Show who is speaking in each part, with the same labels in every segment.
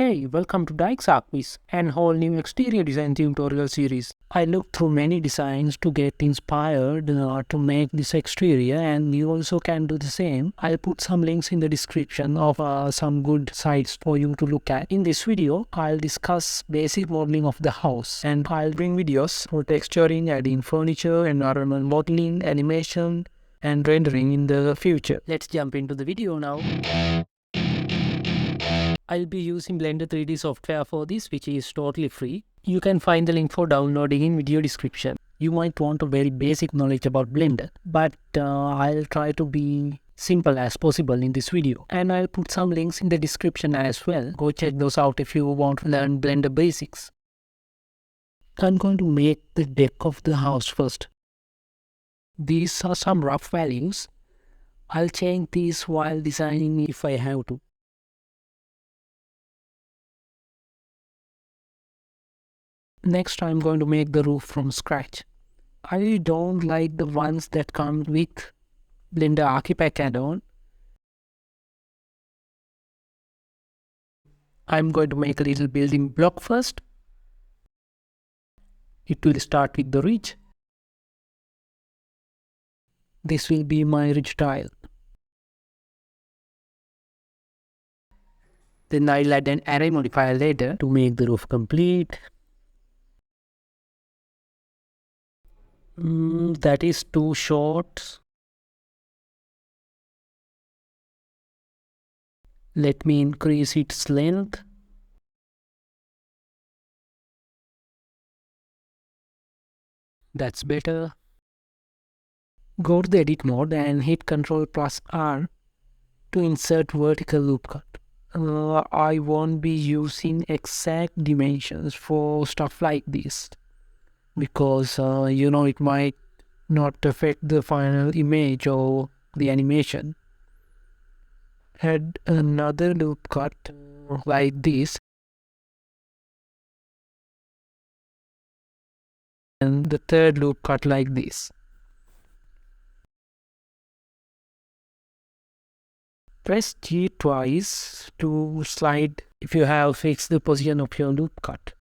Speaker 1: Hey, welcome to Quiz and whole new exterior design tutorial series. I looked through many designs to get inspired to make this exterior, and you also can do the same. I'll put some links in the description of some good sites for you to look at. In this video, I'll discuss basic modeling of the house, and I'll bring videos for texturing, adding furniture, environment modeling, animation, and rendering in the future. Let's jump into the video now. I'll be using Blender 3D software for this, which is totally free. You can find the link for downloading in video description. You might want a very basic knowledge about Blender, but I'll try to be simple as possible in this video. And I'll put some links in the description as well. Go check those out if you want to learn Blender basics. I'm going to make the deck of the house first. These are some rough values. I'll change these while designing if I have to. Next, I'm going to make the roof from scratch. I don't like the ones that come with Blender Archipack add-on. I'm going to make a little building block first. It will start with the ridge. This will be my ridge tile. Then I'll add an array modifier later to make the roof complete. That is too short. Let me increase its length. That's better. Go to the edit mode and hit Ctrl+R to insert vertical loop cut. I won't be using exact dimensions for stuff like this, because it might not affect the final image or the animation. Add another loop cut like this, and the third loop cut like this. Press G twice to slide if you have fixed the position of your loop cut.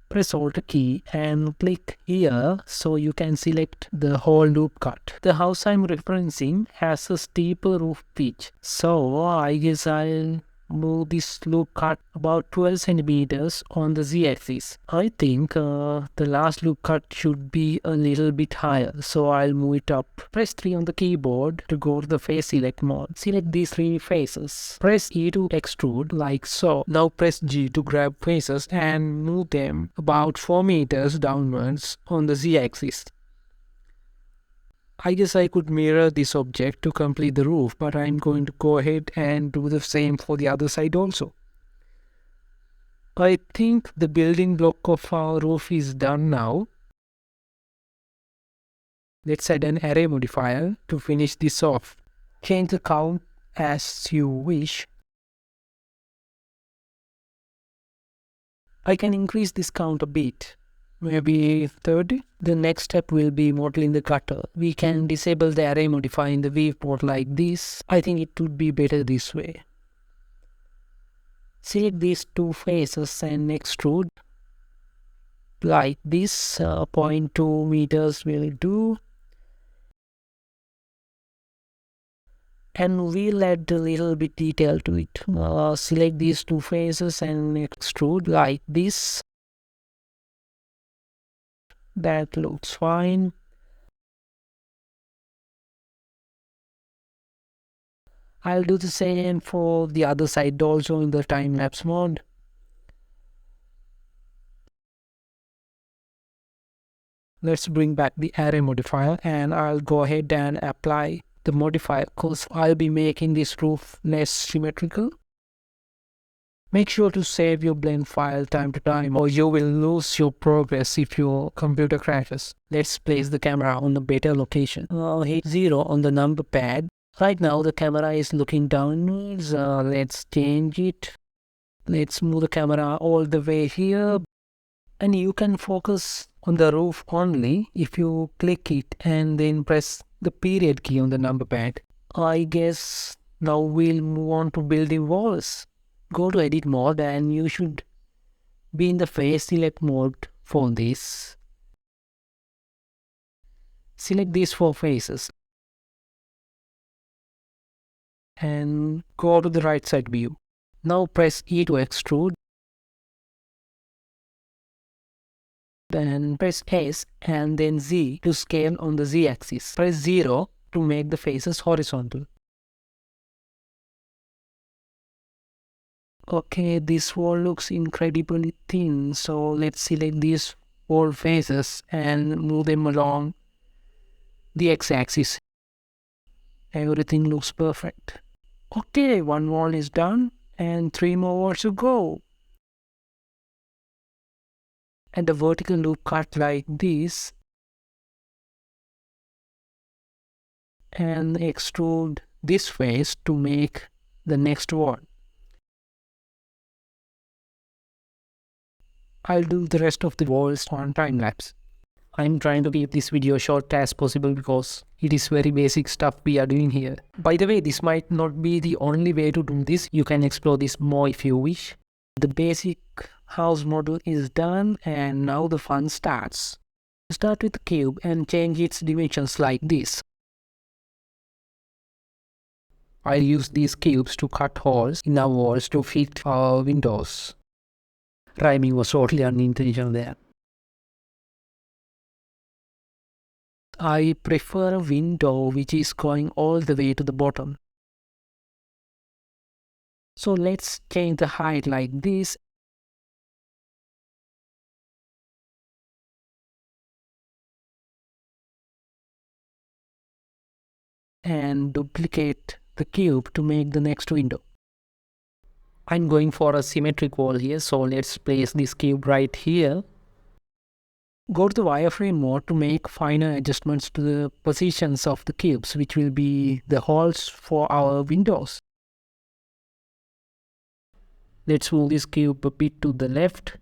Speaker 1: Press Alt key and click here so you can select the whole loop cut. The house I'm referencing has a steeper roof pitch, so I guess I'll move this loop cut about 12 centimeters on the z-axis. I think the last loop cut should be a little bit higher, so I'll move it up. Press 3 on the keyboard to go to the face select mode. Select these 3 faces. Press E to extrude like so. Now press G to grab faces and move them about 4 meters downwards on the z-axis. I guess I could mirror this object to complete the roof, but I'm going to go ahead and do the same for the other side also. I think the building block of our roof is done now. Let's add an array modifier to finish this off. Change the count as you wish. I can increase this count a bit. Maybe 30. The next step will be modeling the gutter. We can disable the array modifier in the viewport like this. I think it would be better this way. Select these 2 faces and extrude like this. 0.2 meters will do. And we'll add a little bit detail to it. Select these 2 faces and extrude like this. That looks fine. I'll do the same for the other side also in the time-lapse mode. Let's bring back the array modifier, and I'll go ahead and apply the modifier because I'll be making this roof less symmetrical. Make sure to save your blend file time to time, or you will lose your progress if your computer crashes. Let's place the camera on a better location. Hit 0 on the number pad. Right now the camera is looking downwards. Let's change it. Let's move the camera all the way here. And you can focus on the roof only if you click it and then press the period key on the number pad. I guess now we'll move on to building walls. Go to edit mode and you should be in the face select mode for this. Select these 4 faces and go to the right side view. Now press E to extrude and press S and then Z to scale on the Z axis. Press 0 to make the faces horizontal. Okay, this wall looks incredibly thin, so let's select these 4 faces and move them along the x-axis. Everything looks perfect. Okay, 1 wall is done and 3 more walls to go. And a vertical loop cut like this and extrude this face to make the next wall. I'll do the rest of the walls on time lapse. I'm trying to keep this video short as possible because it is very basic stuff we are doing here. By the way, this might not be the only way to do this. You can explore this more if you wish. The basic house model is done and now the fun starts. Start with the cube and change its dimensions like this. I'll use these cubes to cut holes in our walls to fit our windows. Rhyming was totally unintentional there. I prefer a window which is going all the way to the bottom. So let's change the height like this. And duplicate the cube to make the next window. I'm going for a symmetric wall here, so let's place this cube right here. Go to the wireframe mode to make finer adjustments to the positions of the cubes, which will be the holes for our windows. Let's move this cube a bit to the left.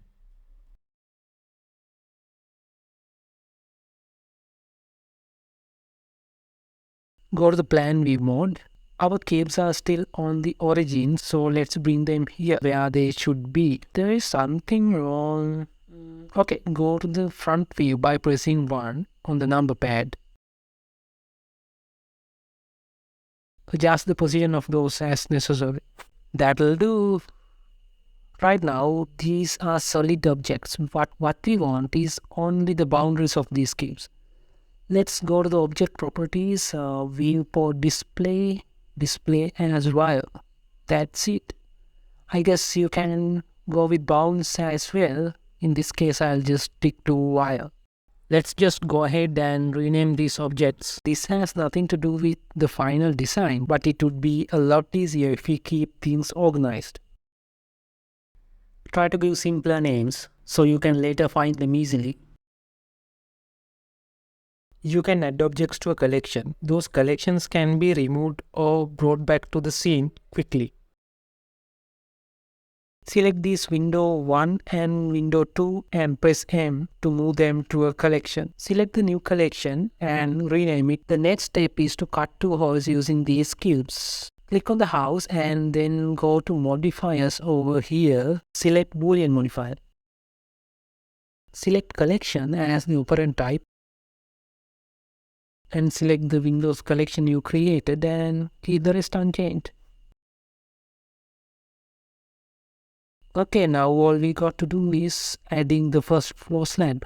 Speaker 1: Go to the plan view mode. Our cubes are still on the origin, so let's bring them here where they should be. There is something wrong. Okay, go to the front view by pressing 1 on the number pad. Adjust the position of those as necessary. That'll do. Right now, these are solid objects, but what we want is only the boundaries of these cubes. Let's go to the object properties, viewport display as well. That's it. I guess you can go with bounds as well. In this case, I'll just stick to wire. Let's just go ahead and rename these objects. This has nothing to do with the final design, but it would be a lot easier if we keep things organized. Try to give simpler names so you can later find them easily. You can add objects to a collection. Those collections can be removed or brought back to the scene quickly. Select these window 1 and window 2 and press M to move them to a collection. Select the new collection and rename it. The next step is to cut 2 holes using these cubes. Click on the house and then go to modifiers over here. Select Boolean modifier. Select collection as the operand type. And select the Windows collection you created and keep the rest unchanged. Okay, now all we got to do is adding the first floor slab.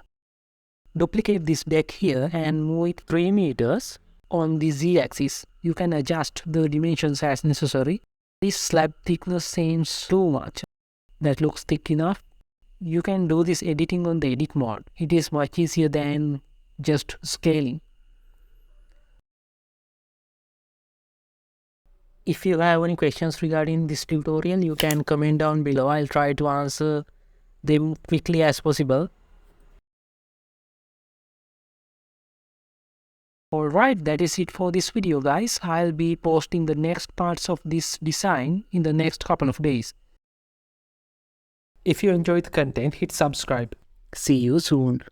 Speaker 1: Duplicate this deck here and move it 3 meters on the Z-axis. You can adjust the dimensions as necessary. This slab thickness seems too much. That looks thick enough. You can do this editing on the edit mode. It is much easier than just scaling. If you have any questions regarding this tutorial, you can comment down below. I'll try to answer them quickly as possible. Alright, that is it for this video, guys. I'll be posting the next parts of this design in the next couple of days. If you enjoyed the content, hit subscribe. See you soon.